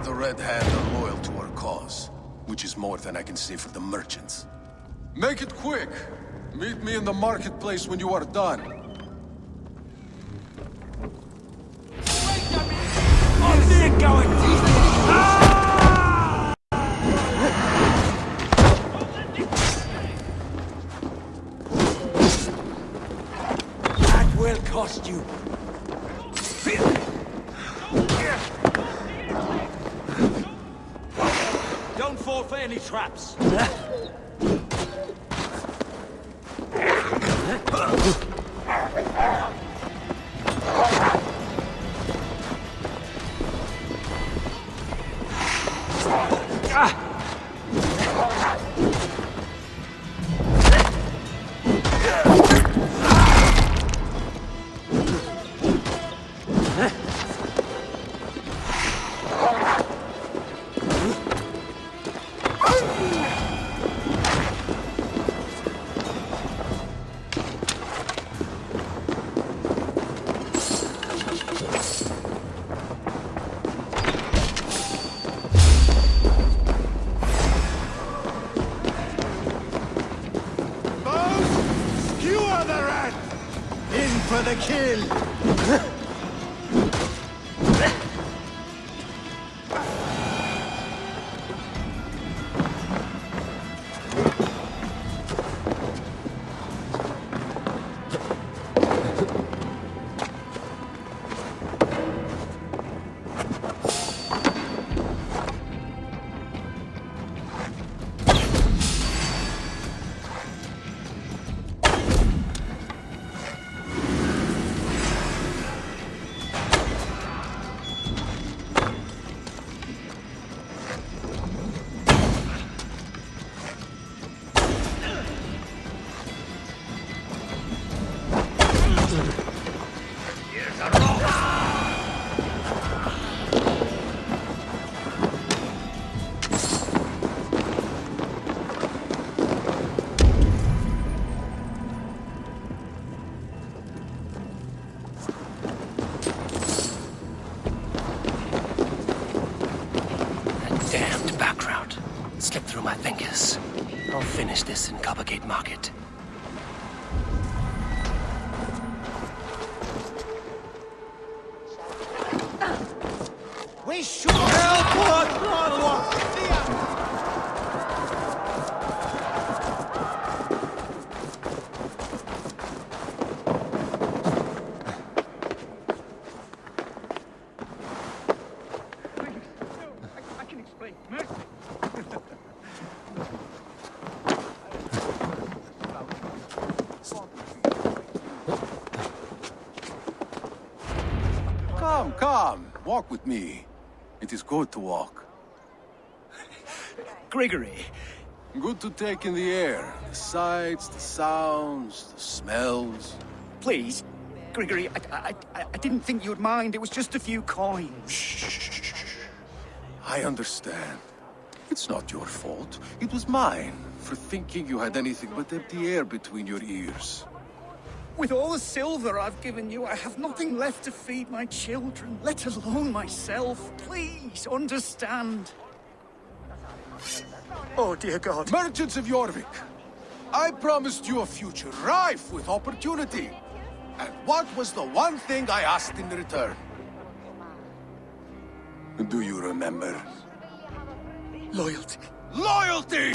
The Red Hand are loyal to our cause, which is more than I can say for the merchants. Make it quick! Meet me in the marketplace when you are done. That will cost you. Don't fall for any traps. For the kill! Damned back route. Slipped through my fingers. I'll finish this in Coppergate Market. We should help I can explain. Mercy. Come, walk with me. It is good to walk. Gregory. Good to take in the air. The sights, the sounds, the smells. Please, Gregory, I didn't think you'd mind. It was just a few coins. Shh. I understand. It's not your fault. It was mine, for thinking you had anything but empty air between your ears. With all the silver I've given you, I have nothing left to feed my children, let alone myself. Please, understand. Oh, dear God. Merchants of Jorvik, I promised you a future rife with opportunity. And what was the one thing I asked in return? Do you remember? Loyalty. Loyalty!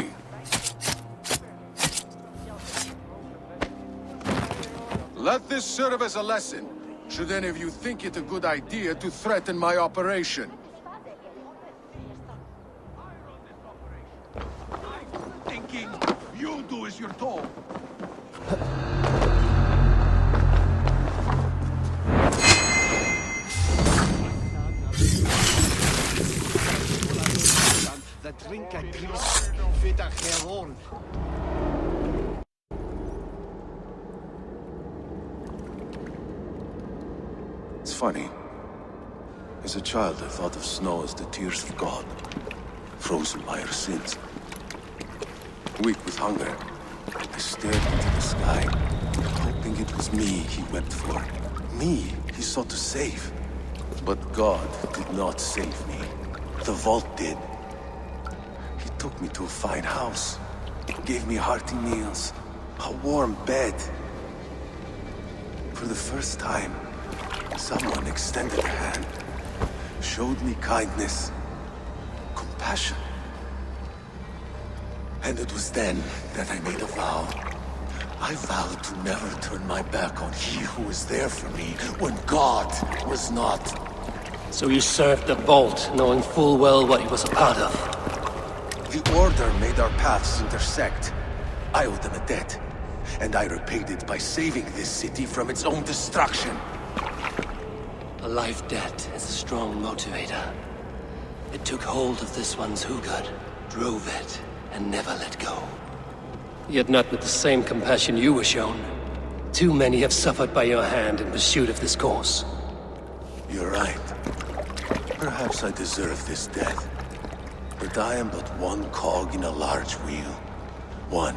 Let this serve as a lesson, should any of you think it a good idea to threaten my operation. Thinking you do as you're told. The drink a grease, fit a heron. It's funny. As a child, I thought of snow as the tears of God, frozen by our sins. Weak with hunger, I stared into the sky, hoping it was me he wept for. Me he sought to save. But God did not save me. The vault did. He took me to a fine house, gave me hearty meals, a warm bed. For the first time, someone extended a hand, showed me kindness, compassion. And it was then that I made a vow. I vowed to never turn my back on he who was there for me when God was not. So you served the Vault, knowing full well what he was a part of. The Order made our paths intersect. I owed them a debt, and I repaid it by saving this city from its own destruction. A life debt is a strong motivator. It took hold of this one's Hugad, drove it, and never let go. Yet not with the same compassion you were shown. Too many have suffered by your hand in pursuit of this cause. You're right. Perhaps I deserve this death. But I am but one cog in a large wheel. One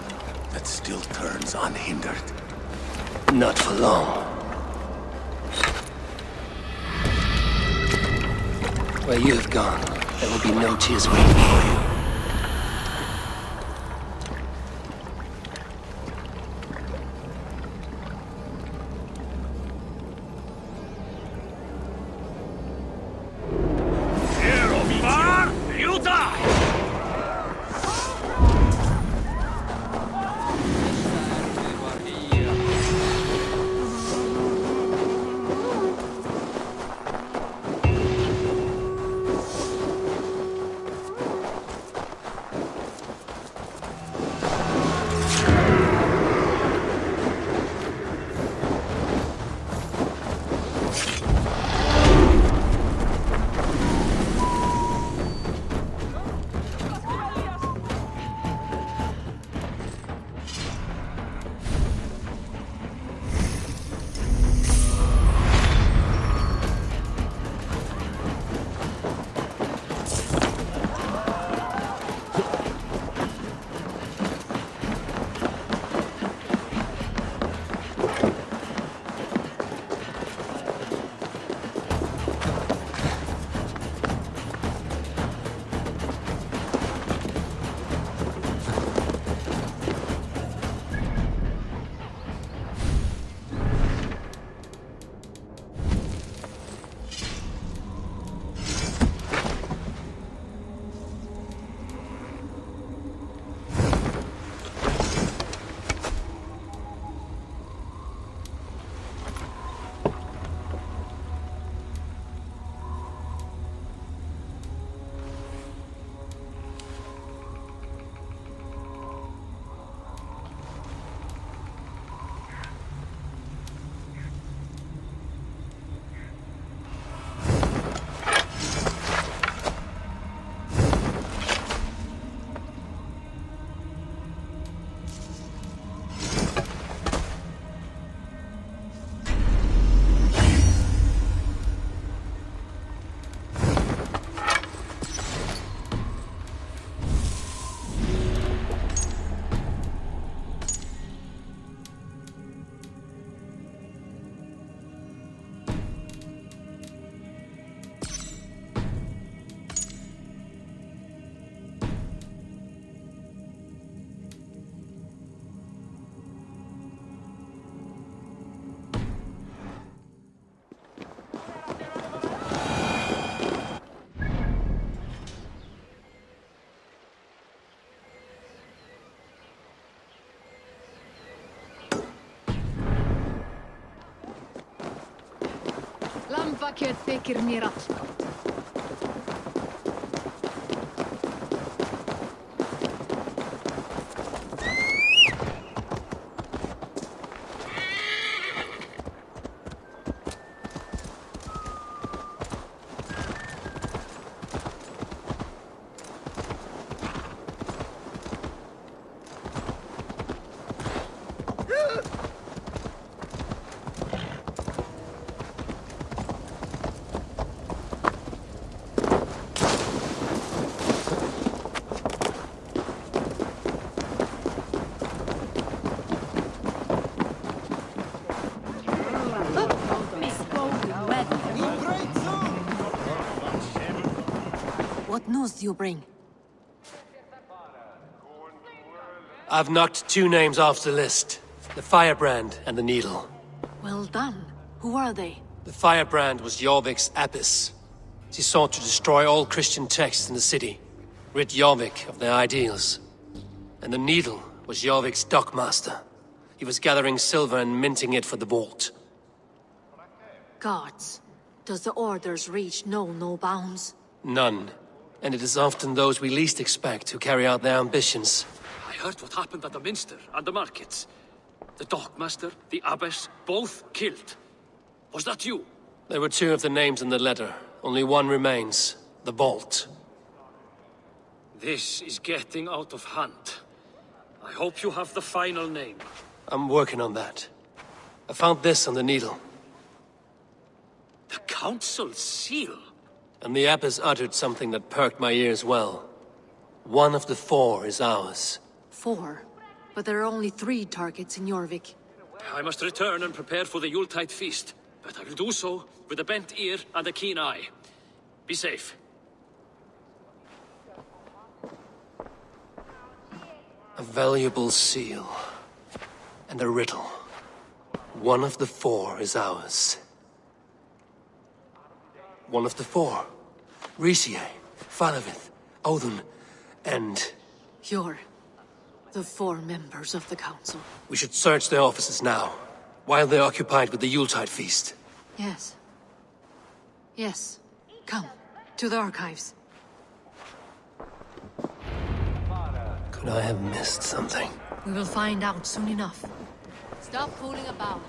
that still turns unhindered. Not for long. Where you have gone, there will be no tears waiting for you. You die! vaker thicker nerat. What news do you bring? I've knocked 2 names off the list. The Firebrand and the Needle. Well done. Who are they? The Firebrand was Jorvik's abbess. She sought to destroy all Christian texts in the city, rid Jorvik of their ideals. And the Needle was Jorvik's dockmaster. He was gathering silver and minting it for the vault. Gods. Does the orders reach no bounds? None. And it is often those we least expect who carry out their ambitions. I heard what happened at the Minster and the markets. The dockmaster, the abbess, both killed. Was that you? There were 2 of the names in the letter. Only one remains. The vault. This is getting out of hand. I hope you have the final name. I'm working on that. I found this on the Needle. The Council's seal? And the abbess uttered something that perked my ears well. One of the 4 is ours. 4? But there are only 3 targets in Jorvik. I must return and prepare for the Yuletide feast. But I will do so with a bent ear and a keen eye. Be safe. A valuable seal. And a riddle. One of the 4 is ours. One of the 4. Risie, Faravith, Odin, and... You're the 4 members of the Council. We should search their offices now, while they're occupied with the Yuletide feast. Yes. Yes. Come, to the archives. Could I have missed something? We will find out soon enough. Stop fooling about.